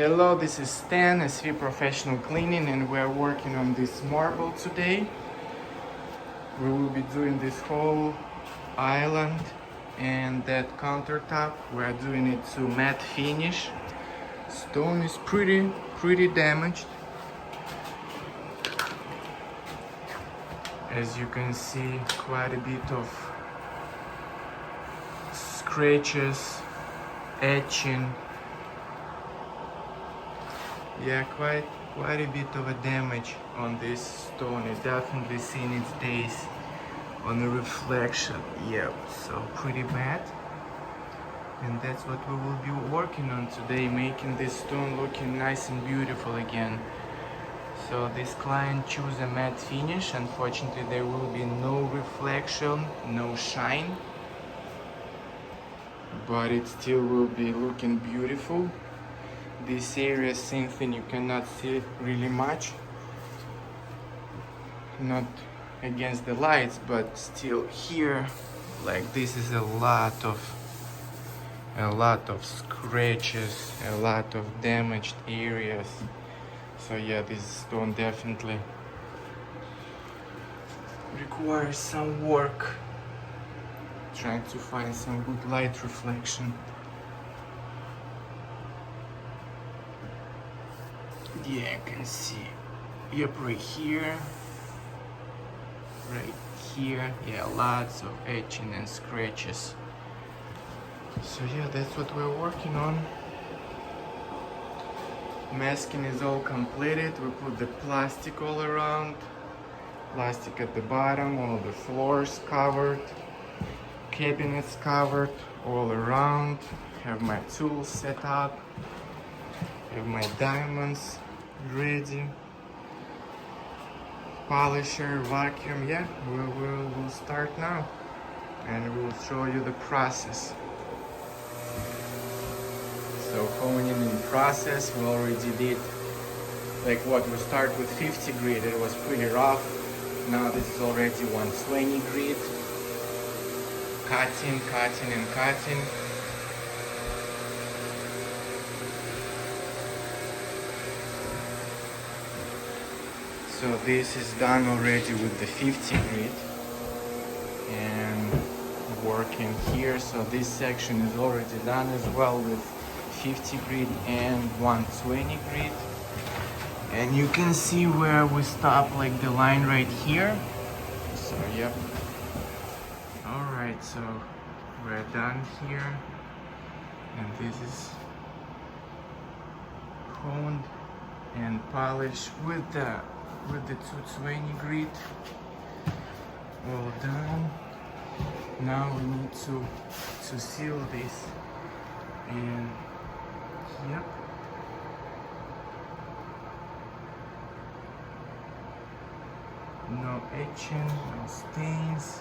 Hello, this is Stan, SV Professional Cleaning, and we're working on this marble today. We will be doing this whole island and that countertop. We're doing it to matte finish. Stone is pretty damaged. As you can see, quite a bit of scratches, etching. Yeah, quite a bit of a damage on this stone. It's definitely seen its days on the reflection. Yep, so pretty bad. And that's what we will be working on today, making this stone looking nice and beautiful again. So this client chose a matte finish. Unfortunately, there will be no reflection, no shine, but it still will be looking beautiful. This area, same thing, you cannot see really much, not against the lights, but still here, like this is a lot of scratches, a lot of damaged areas. So yeah, this stone definitely requires some work, trying to find some good light reflection. Yeah, you can see. Yep, right here. Yeah, lots of etching and scratches. So yeah, that's what we're working on. Masking is all completed. We put the plastic all around. Plastic at the bottom, all the floors covered. Cabinets covered all around. Have my tools set up. Have my diamonds ready. Polisher, vacuum. Yeah, we'll start now, and we'll show you the process. So honing in process, we already did like what we start with 50 grit. It was pretty rough. Now this is already 120 grit. Cutting and cutting. So this is done already with the 50 grit and working here. So this section is already done as well with 50 grit and 120 grit. And you can see where we stop, like the line right here. So yep. Alright, so we're done here. And this is honed and polished with the 220 grit. All done. Now we need to seal this. And yep. No etching, no stains,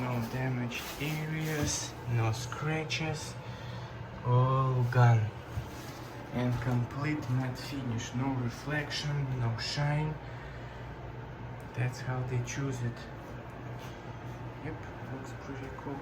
no damaged areas, no scratches, all gone. And complete matte finish, no reflection, no shine. That's how they choose it. Yep, looks pretty cool.